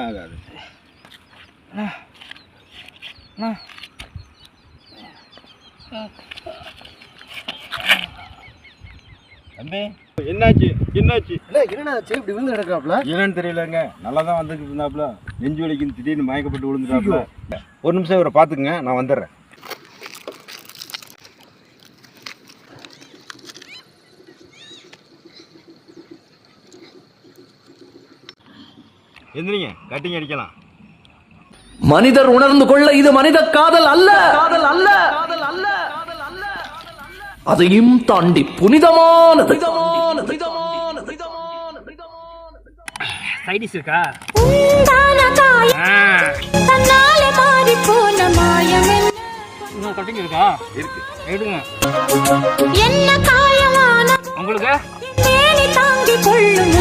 ஆகாது. தம்பி என்னாச்சு என்னாச்சு? என்னடாச்சு இப்படி விழுந்து கிடக்காப்ல? என்னன்னு தெரியலங்க. நல்லா தான் வந்துட்டு இருந்தாப்புல. நெஞ்சு வலிக்குன்னு திடீர்னு மயக்கப்பட்டு விழுந்துட்டாப்புல. ஒரு நிமிஷம் இவரை பார்த்துக்குங்க, நான் வந்துடுறேன். எந்திரிங்க, கட்டிங் அடிக்கலாம். மனிதர் உணர்ந்து கொள்ள இது மனித காதல் அல்ல, காதல் அல்ல, காதல் அல்ல, அதையும் தாண்டி புனிதமானது. சைடிஸ் இருக்கா? இன்னும் கட்டிங் இருக்கா? இருக்கு, எடுங்க. என்ன காயமான உங்களுக்கு தாங்கி கொள்ளும்